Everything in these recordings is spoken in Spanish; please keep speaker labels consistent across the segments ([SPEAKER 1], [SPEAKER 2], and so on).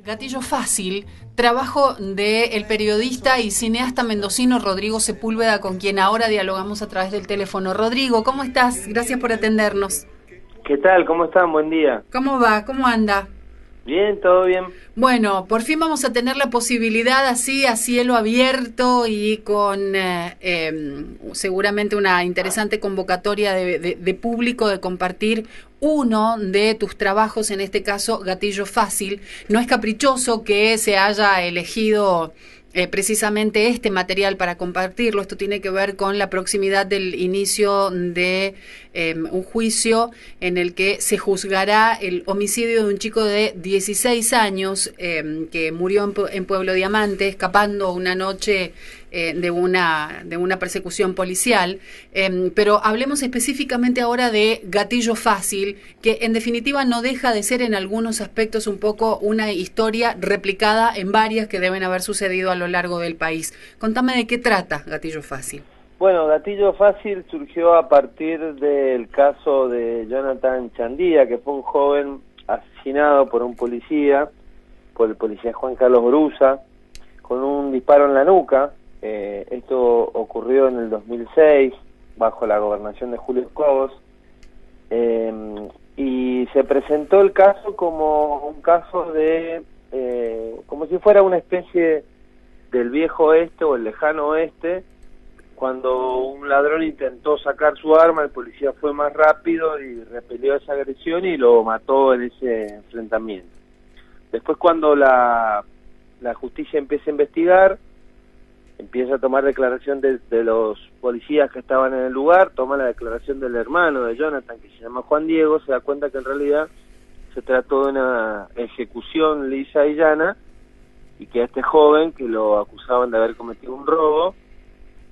[SPEAKER 1] Gatillo Fácil, trabajo del periodista y cineasta mendocino Rodrigo Sepúlveda, con quien ahora dialogamos a través del teléfono. Rodrigo, ¿cómo estás? Gracias por atendernos.
[SPEAKER 2] ¿Qué tal? ¿Cómo están? Buen día.
[SPEAKER 1] ¿Cómo va? ¿Cómo anda?
[SPEAKER 2] Bien, todo bien.
[SPEAKER 1] Bueno, por fin vamos a tener la posibilidad así a cielo abierto y con seguramente una interesante convocatoria de público de compartir uno de tus trabajos, en este caso Gatillo Fácil. No es caprichoso que se haya elegido precisamente este material para compartirlo. Esto tiene que ver con la proximidad del inicio de un juicio en el que se juzgará el homicidio de un chico de 16 años que murió en Pueblo Diamante, escapando una noche de una persecución policial. Pero hablemos específicamente ahora de Gatillo Fácil, que en definitiva no deja de ser en algunos aspectos un poco una historia replicada en varias que deben haber sucedido a lo largo del país. Contame de qué trata Gatillo Fácil.
[SPEAKER 2] Bueno, Gatillo Fácil surgió a partir del caso de Jonathan Chandía, que fue un joven asesinado por un policía, por el policía Juan Carlos Brusa, con un disparo en la nuca. Esto ocurrió en el 2006, bajo la gobernación de Julio Cobos, y se presentó el caso como un caso de, como si fuera una especie del viejo oeste o el lejano oeste. Cuando un ladrón intentó sacar su arma, el policía fue más rápido y repelió esa agresión y lo mató en ese enfrentamiento. Después, cuando la justicia empieza a investigar, empieza a tomar declaración de los policías que estaban en el lugar, toma la declaración del hermano de Jonathan, que se llama Juan Diego, se da cuenta que en realidad se trató de una ejecución lisa y llana, y que a este joven, que lo acusaban de haber cometido un robo,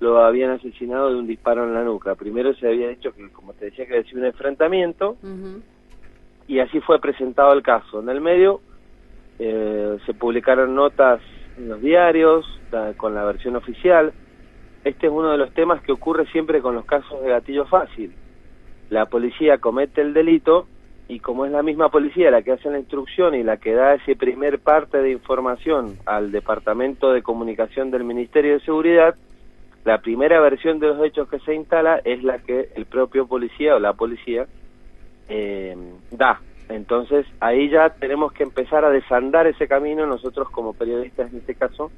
[SPEAKER 2] lo habían asesinado de un disparo en la nuca. Primero se había dicho que, como te decía, que había sido un enfrentamiento, y así fue presentado el caso. En el medio se publicaron notas en los diarios con la versión oficial. Este es uno de los temas que ocurre siempre con los casos de Gatillo Fácil. La policía comete el delito, y como es la misma policía la que hace la instrucción y la que da ese primer parte de información al Departamento de Comunicación del Ministerio de Seguridad, la primera versión de los hechos que se instala es la que el propio policía o la policía da. Entonces ahí ya tenemos que empezar a desandar ese camino nosotros como periodistas en este caso,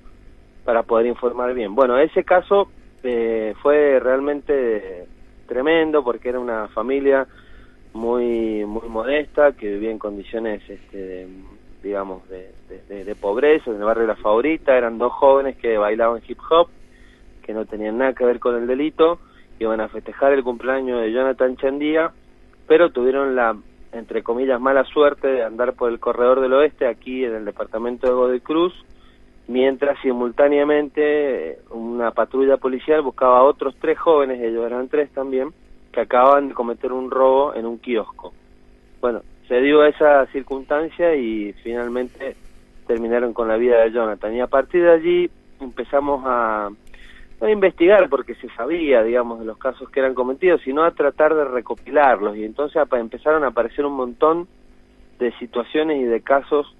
[SPEAKER 2] para poder informar bien. Bueno, ese caso fue realmente tremendo, porque era una familia muy modesta, que vivía en condiciones digamos de pobreza, en el barrio La Favorita. Eran dos jóvenes que bailaban hip hop, que no tenían nada que ver con el delito, iban a festejar el cumpleaños de Jonathan Chandía, pero tuvieron la, entre comillas, mala suerte de andar por el corredor del oeste, aquí en el departamento de Godoy Cruz, mientras simultáneamente una patrulla policial buscaba a otros 3 jóvenes, ellos eran 3 también, que acababan de cometer un robo en un kiosco. Bueno, se dio esa circunstancia y finalmente terminaron con la vida de Jonathan, y a partir de allí empezamos a investigar, porque se sabía, digamos, de los casos que eran cometidos, sino a tratar de recopilarlos, y entonces empezaron a aparecer un montón de situaciones y de casos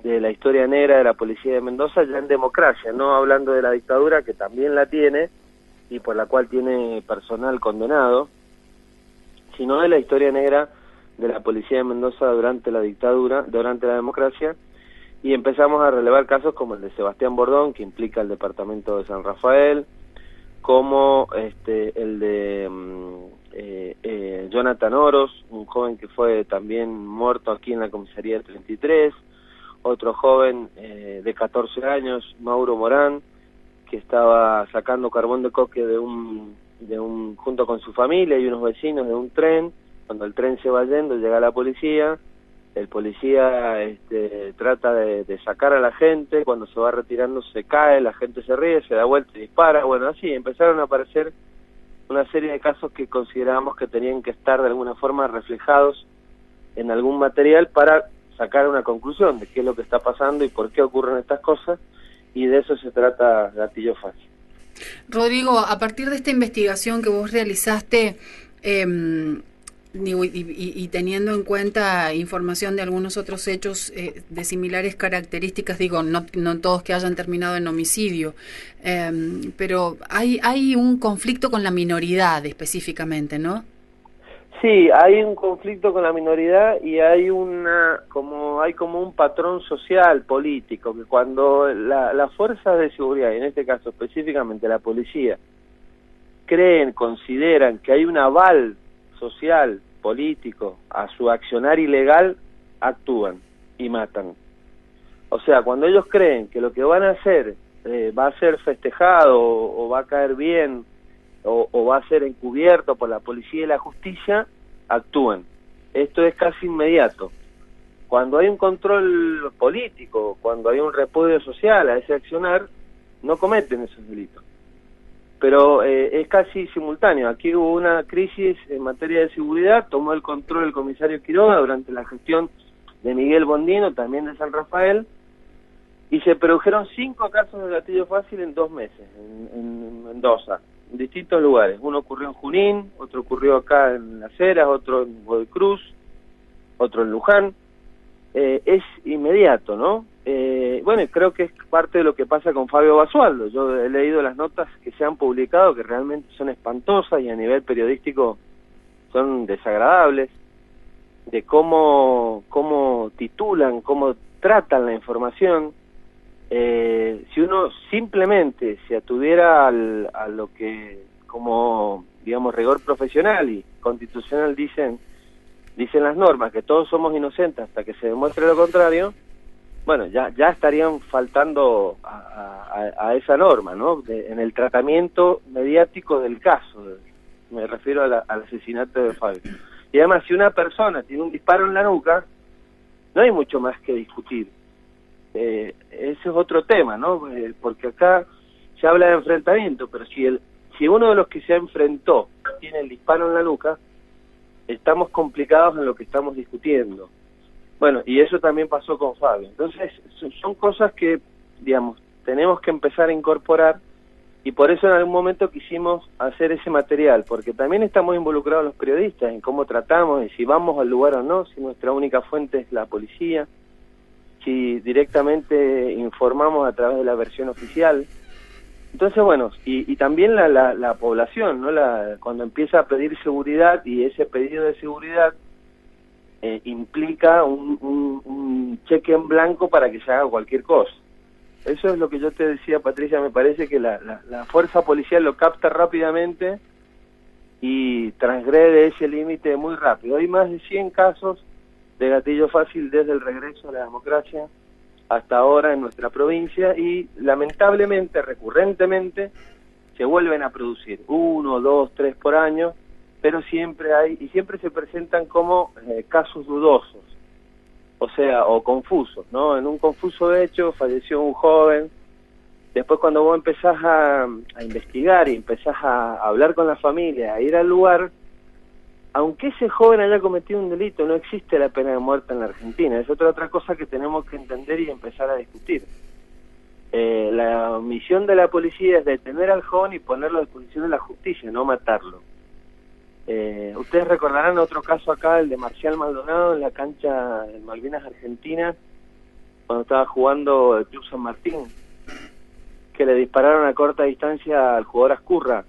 [SPEAKER 2] de la historia negra de la policía de Mendoza, ya en democracia, no hablando de la dictadura, que también la tiene y por la cual tiene personal condenado, sino de la historia negra de la policía de Mendoza durante la dictadura, durante la democracia. Y empezamos a relevar casos como el de Sebastián Bordón, que implica el departamento de San Rafael, como el de Jonathan Oros, un joven que fue también muerto aquí en la comisaría del 33, otro joven de 14 años, Mauro Morán, que estaba sacando carbón de coque de un junto con su familia y unos vecinos de un tren. Cuando el tren se va yendo, llega la policía. El policía trata de sacar a la gente, cuando se va retirando se cae, la gente se ríe, se da vuelta y dispara. Bueno, así empezaron a aparecer una serie de casos que considerábamos que tenían que estar de alguna forma reflejados en algún material para sacar una conclusión de qué es lo que está pasando y por qué ocurren estas cosas, y de eso se trata Gatillo Fácil.
[SPEAKER 1] Rodrigo, a partir de esta investigación que vos realizaste, Digo, y teniendo en cuenta información de algunos otros hechos de similares características, digo, no todos que hayan terminado en homicidio, pero hay un conflicto con la minoridad específicamente, ¿no?
[SPEAKER 2] Sí, hay un conflicto con la minoridad y hay como un patrón social, político, que cuando las fuerzas de seguridad, y en este caso específicamente la policía, consideran que hay un aval social, político, a su accionar ilegal, actúan y matan. O sea, cuando ellos creen que lo que van a hacer va a ser festejado o va a caer bien o va a ser encubierto por la policía y la justicia, actúan. Esto es casi inmediato. Cuando hay un control político, cuando hay un repudio social a ese accionar, no cometen esos delitos. Pero es casi simultáneo. Aquí hubo una crisis en materia de seguridad, tomó el control el comisario Quiroga durante la gestión de Miguel Bondino, también de San Rafael, y se produjeron 5 casos de gatillo fácil en 2 meses, en Mendoza, en distintos lugares. Uno ocurrió en Junín, otro ocurrió acá en Las Heras, otro en Godoy Cruz, otro en Luján. Es inmediato, ¿no? Bueno, creo que es parte de lo que pasa con Fabio Basualdo. Yo he leído las notas que se han publicado, que realmente son espantosas y a nivel periodístico son desagradables, de cómo titulan, cómo tratan la información. Si uno simplemente se atuviera a lo que como, digamos, rigor profesional y constitucional dicen las normas, que todos somos inocentes hasta que se demuestre lo contrario, bueno, ya estarían faltando a esa norma, ¿no? En el tratamiento mediático del caso, me refiero al asesinato de Fabio. Y además, si una persona tiene un disparo en la nuca, no hay mucho más que discutir. Ese es otro tema, ¿no? Porque acá se habla de enfrentamiento, pero si uno de los que se enfrentó tiene el disparo en la nuca, estamos complicados en lo que estamos discutiendo. Bueno, y eso también pasó con Fabio. Entonces, son cosas que, digamos, tenemos que empezar a incorporar, y por eso en algún momento quisimos hacer ese material, porque también estamos involucrados los periodistas en cómo tratamos, y si vamos al lugar o no, si nuestra única fuente es la policía, si directamente informamos a través de la versión oficial. Entonces, bueno, y también la población, ¿no? Cuando empieza a pedir seguridad, y ese pedido de seguridad implica un cheque en blanco para que se haga cualquier cosa. Eso es lo que yo te decía, Patricia, me parece que la fuerza policial lo capta rápidamente y transgrede ese límite muy rápido. Hay más de 100 casos de gatillo fácil desde el regreso a la democracia hasta ahora en nuestra provincia, y lamentablemente, recurrentemente, se vuelven a producir 1, 2, 3 por año, pero siempre se presentan como casos dudosos, o sea, o confusos, ¿no? En un confuso hecho falleció un joven. Después, cuando vos empezás a investigar y empezás a hablar con la familia, a ir al lugar, aunque ese joven haya cometido un delito, no existe la pena de muerte en la Argentina. Es otra cosa que tenemos que entender y empezar a discutir. La misión de la policía es detener al joven y ponerlo a disposición de la justicia, no matarlo. Ustedes recordarán otro caso acá, el de Marcial Maldonado, en la cancha de Malvinas Argentina, cuando estaba jugando el Club San Martín, que le dispararon a corta distancia al jugador Ascurra.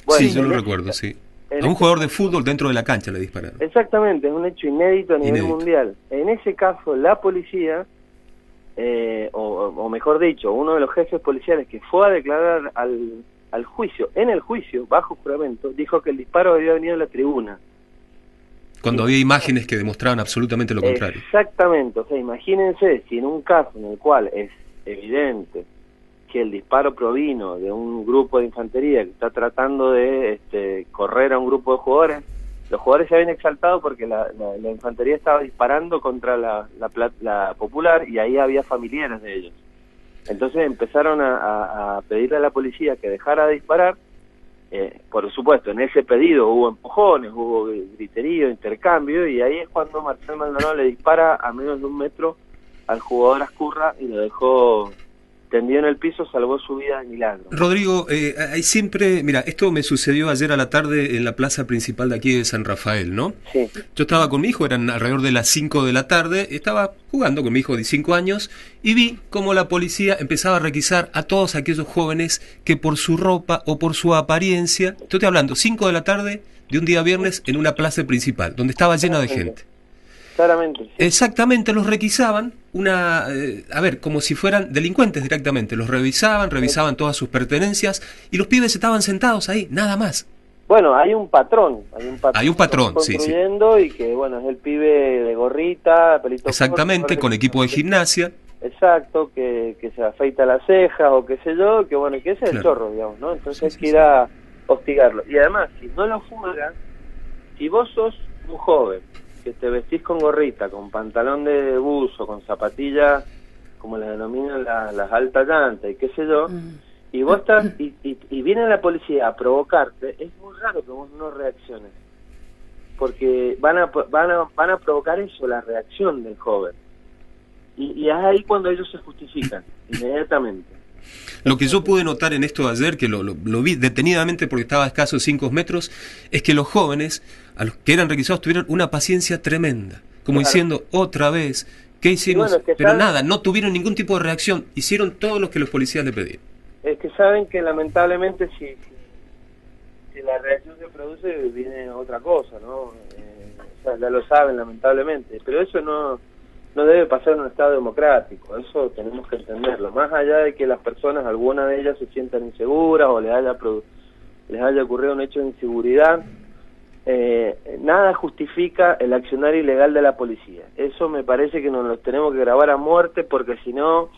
[SPEAKER 3] Bueno, sí, yo lo recuerdo, sí. A un jugador de fútbol dentro de la cancha le dispararon.
[SPEAKER 2] Exactamente, es un hecho inédito a nivel mundial. En ese caso, la policía, o mejor dicho, uno de los jefes policiales que fue a declarar al juicio, en el juicio, bajo juramento, dijo que el disparo había venido de la tribuna.
[SPEAKER 3] Cuando había imágenes que demostraban absolutamente lo contrario.
[SPEAKER 2] Exactamente, o sea, imagínense si en un caso en el cual es evidente que el disparo provino de un grupo de infantería que está tratando de correr a un grupo de jugadores, los jugadores se habían exaltado porque la infantería estaba disparando contra la popular, y ahí había familiares de ellos. Entonces empezaron a pedirle a la policía que dejara de disparar. Por supuesto, en ese pedido hubo empujones, hubo griterío, intercambio, y ahí es cuando Marcel Maldonado le dispara a menos de 1 metro al jugador Ascurra y lo dejó tendido en el piso salvó su vida de milagro.
[SPEAKER 3] Rodrigo, hay siempre, mira, esto me sucedió ayer a la tarde en la plaza principal de aquí de San Rafael, ¿no?
[SPEAKER 2] Sí.
[SPEAKER 3] Yo estaba con mi hijo, eran alrededor de las 5 de la tarde, estaba jugando con mi hijo de 5 años y vi cómo la policía empezaba a requisar a todos aquellos jóvenes que por su ropa o por su apariencia, yo estoy hablando 5 de la tarde de un día viernes en una plaza principal, donde estaba llena de gente.
[SPEAKER 2] Claramente. Sí.
[SPEAKER 3] Exactamente, los requisaban, como si fueran delincuentes directamente, los revisaban todas sus pertenencias y los pibes estaban sentados ahí, nada más.
[SPEAKER 2] Bueno, hay un patrón
[SPEAKER 3] Sí.
[SPEAKER 2] Y que, bueno, es el pibe de gorrita, pelito
[SPEAKER 3] exactamente, con equipo de gimnasia.
[SPEAKER 2] Exacto, que se afeita las cejas o qué sé yo, que bueno, que ese es el chorro, digamos, ¿no? Entonces hay que ir a hostigarlo. Y además, si no lo fugan, si vos sos un joven que te vestís con gorrita, con pantalón de buzo, con zapatillas, como le denominan las altas llantas y qué sé yo, y vos estás, y viene la policía a provocarte, es muy raro que vos no reacciones, porque van a provocar eso, la reacción del joven, y es ahí cuando ellos se justifican, inmediatamente.
[SPEAKER 3] Lo que yo pude notar en esto de ayer, que lo vi detenidamente porque estaba a escasos 5 metros, es que los jóvenes, a los que eran requisados, tuvieron una paciencia tremenda, como diciendo, otra vez, ¿qué hicimos?
[SPEAKER 2] Bueno,
[SPEAKER 3] pero nada, no tuvieron ningún tipo de reacción, hicieron todo lo que los policías le pedían.
[SPEAKER 2] Es que saben que lamentablemente si la reacción se produce, viene otra cosa, ¿no? O sea, ya lo saben lamentablemente, pero eso no debe pasar en un Estado democrático, eso tenemos que entenderlo, más allá de que las personas, algunas de ellas se sientan inseguras o les haya ocurrido un hecho de inseguridad, nada justifica el accionar ilegal de la policía. Eso me parece que nos lo tenemos que grabar a muerte, porque si no,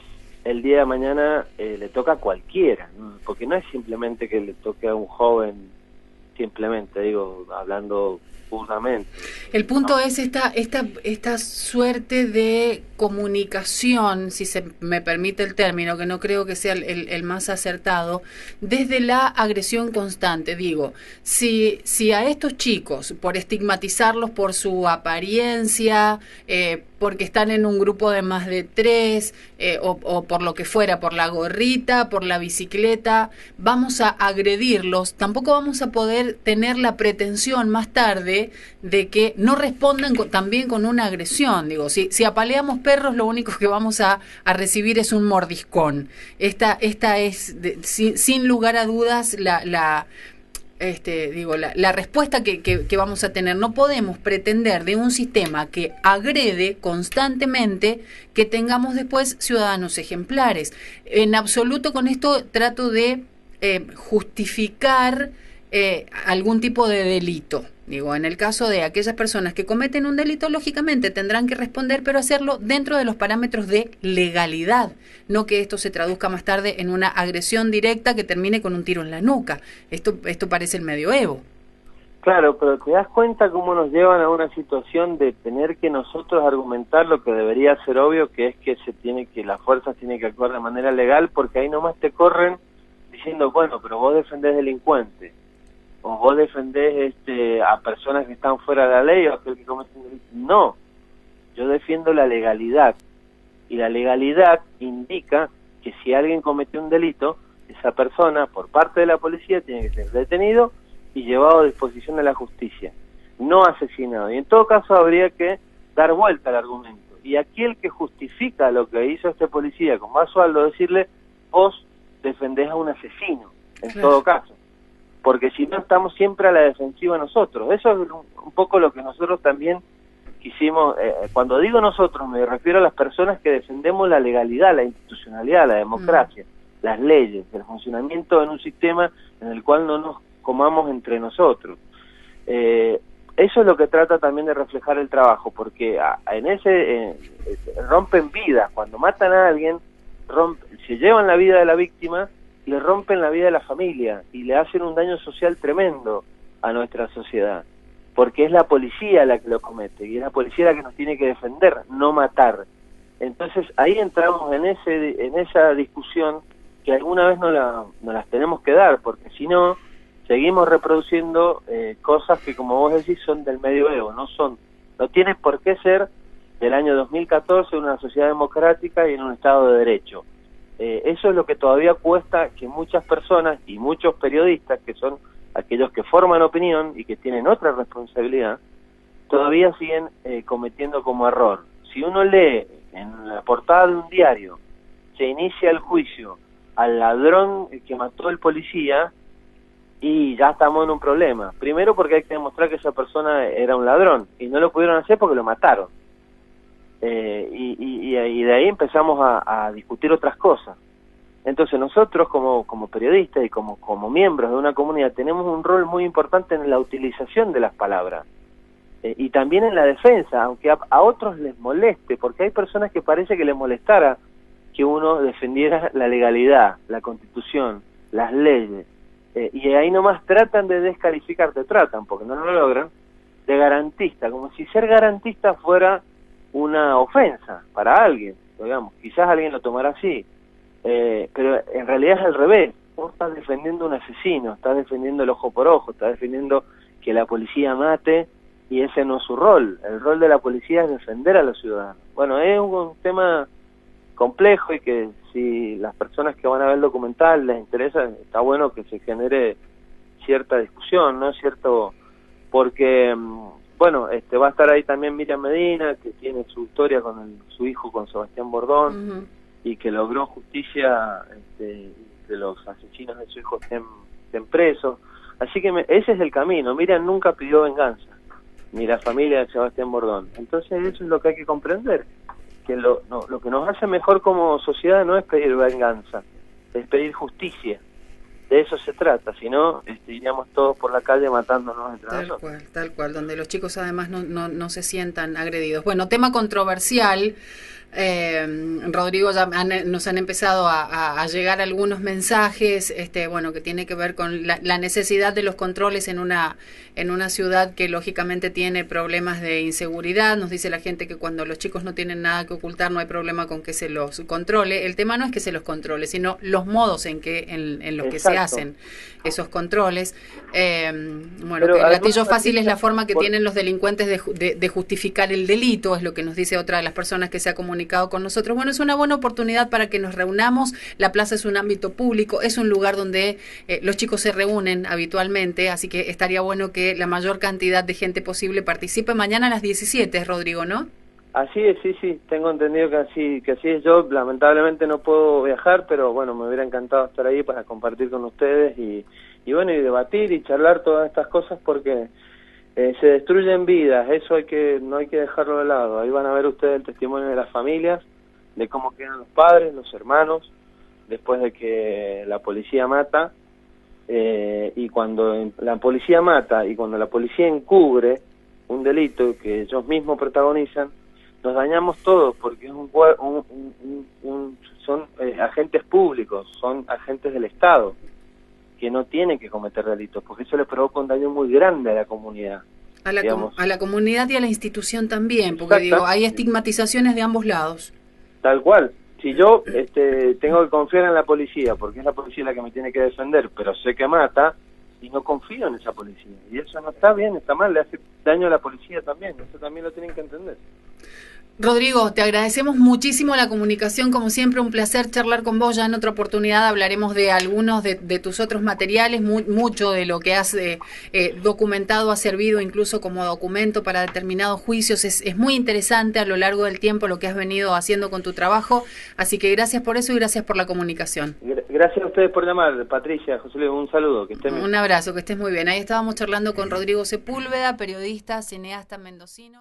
[SPEAKER 2] el día de mañana le toca a cualquiera, ¿no? Porque no es simplemente que le toque a un joven, simplemente, digo, hablando puramente.
[SPEAKER 1] El punto es esta suerte de comunicación, si se me permite el término, que no creo que sea el más acertado, desde la agresión constante. Digo, si a estos chicos, por estigmatizarlos por su apariencia, porque están en un grupo de más de 3, o por lo que fuera, por la gorrita, por la bicicleta, vamos a agredirlos, tampoco vamos a poder tener la pretensión más tarde de que no respondan también con una agresión. Digo, si apaleamos perros, lo único que vamos a recibir es un mordiscón. Esta es, sin lugar a dudas, la respuesta que vamos a tener. No podemos pretender de un sistema que agrede constantemente que tengamos después ciudadanos ejemplares. En absoluto con esto trato de justificar algún tipo de delito. Digo, en el caso de aquellas personas que cometen un delito, lógicamente tendrán que responder, pero hacerlo dentro de los parámetros de legalidad, no que esto se traduzca más tarde en una agresión directa que termine con un tiro en la nuca. Esto parece el medioevo.
[SPEAKER 2] Claro, pero te das cuenta cómo nos llevan a una situación de tener que nosotros argumentar lo que debería ser obvio, que es que las fuerzas tienen que actuar de manera legal, porque ahí nomás te corren diciendo, bueno, pero vos defendés delincuentes, o vos defendés a personas que están fuera de la ley, o aquel que comete un delito. No, yo defiendo la legalidad, y la legalidad indica que si alguien comete un delito, esa persona, por parte de la policía, tiene que ser detenido y llevado a disposición de la justicia, no asesinado. Y en todo caso habría que dar vuelta al argumento, y aquel que justifica lo que hizo este policía con más sueldo, decirle, vos defendés a un asesino, en todo caso, porque si no estamos siempre a la defensiva nosotros. Eso es un poco lo que nosotros también quisimos. Cuando digo nosotros, me refiero a las personas que defendemos la legalidad, la institucionalidad, la democracia, las leyes, el funcionamiento en un sistema en el cual no nos comamos entre nosotros. Eso es lo que trata también de reflejar el trabajo, porque rompen vidas. Cuando matan a alguien, se llevan la vida de la víctima, le rompen la vida de la familia y le hacen un daño social tremendo a nuestra sociedad, porque es la policía la que lo comete, y es la policía la que nos tiene que defender, no matar. Entonces ahí entramos en esa discusión que alguna vez no las tenemos que dar, porque si no, seguimos reproduciendo cosas que, como vos decís, son del medioevo, no tiene por qué ser del año 2014 en una sociedad democrática y en un Estado de Derecho. Eso es lo que todavía cuesta que muchas personas y muchos periodistas, que son aquellos que forman opinión y que tienen otra responsabilidad, todavía siguen cometiendo como error. Si uno lee en la portada de un diario, se inicia el juicio al ladrón que mató al policía, y ya estamos en un problema. Primero porque hay que demostrar que esa persona era un ladrón, y no lo pudieron hacer porque lo mataron. Y de ahí empezamos a discutir otras cosas. Entonces nosotros como periodistas y como miembros de una comunidad tenemos un rol muy importante en la utilización de las palabras, y también en la defensa, aunque a otros les moleste, porque hay personas que parece que les molestara que uno defendiera la legalidad, la Constitución, las leyes, y ahí nomás tratan de descalificarte, porque no lo logran, de garantista, como si ser garantista fuera una ofensa para alguien, digamos. Quizás alguien lo tomará así, pero en realidad es al revés. Vos estás defendiendo a un asesino, estás defendiendo el ojo por ojo, estás defendiendo que la policía mate, y ese no es su rol. El rol de la policía es defender a los ciudadanos. Bueno, es un tema complejo, y que si las personas que van a ver el documental les interesa, está bueno que se genere cierta discusión, ¿no? Cierto, porque bueno, va a estar ahí también Miriam Medina, que tiene su historia con su hijo, con Sebastián Bordón, y que logró justicia, que los asesinos de su hijo estén presos. Así que ese es el camino. Miriam nunca pidió venganza, ni la familia de Sebastián Bordón. Entonces eso es lo que hay que comprender, que lo que nos hace mejor como sociedad no es pedir venganza, es pedir justicia. De eso se trata, si no, iríamos todos por la calle matándonos entre nosotros.
[SPEAKER 1] Tal cual, donde los chicos además no se sientan agredidos. Bueno, tema controversial. Rodrigo, ya nos han empezado a llegar algunos mensajes, bueno, que tiene que ver con la necesidad de los controles en una ciudad que lógicamente tiene problemas de inseguridad. Nos dice la gente que cuando los chicos no tienen nada que ocultar no hay problema con que se los controle. El tema no es que se los controle, sino los modos en los que se hacen esos controles. Bueno, que el gatillo fácil es la forma que tienen los delincuentes de justificar el delito, es lo que nos dice otra de las personas que se ha comunicado con nosotros. Bueno, es una buena oportunidad para que nos reunamos. La plaza es un ámbito público, es un lugar donde los chicos se reúnen habitualmente, así que estaría bueno que la mayor cantidad de gente posible participe mañana a las 17, Rodrigo, ¿no?
[SPEAKER 2] Así es, sí, tengo entendido que así es. Yo lamentablemente no puedo viajar, pero bueno, me hubiera encantado estar ahí para compartir con ustedes y bueno, y debatir y charlar todas estas cosas, porque se destruyen vidas, eso no hay que dejarlo de lado. Ahí van a ver ustedes el testimonio de las familias, de cómo quedan los padres, los hermanos, después de que la policía mata, y cuando la policía mata y cuando la policía encubre un delito que ellos mismos protagonizan, nos dañamos todos, porque es son agentes públicos, son agentes del Estado, que no tienen que cometer delitos, porque eso le provoca un daño muy grande a la comunidad. A
[SPEAKER 1] la comunidad y a la institución también, porque digo, hay estigmatizaciones de ambos lados.
[SPEAKER 2] Tal cual. Si yo tengo que confiar en la policía, porque es la policía la que me tiene que defender, pero sé que mata, y no confío en esa policía. Y eso no está bien, está mal, le hace daño a la policía también. Eso también lo tienen que entender.
[SPEAKER 1] Rodrigo, te agradecemos muchísimo la comunicación, como siempre un placer charlar con vos. Ya en otra oportunidad hablaremos de algunos de tus otros materiales. Mucho de lo que has documentado ha servido incluso como documento para determinados juicios. Es muy interesante a lo largo del tiempo lo que has venido haciendo con tu trabajo, así que gracias por eso y gracias por la comunicación.
[SPEAKER 2] Gracias a ustedes por llamar, Patricia, José Luis, un saludo, que estén bien.
[SPEAKER 1] Un abrazo, que estés muy bien. Ahí estábamos charlando con Rodrigo Sepúlveda, periodista, cineasta mendocino.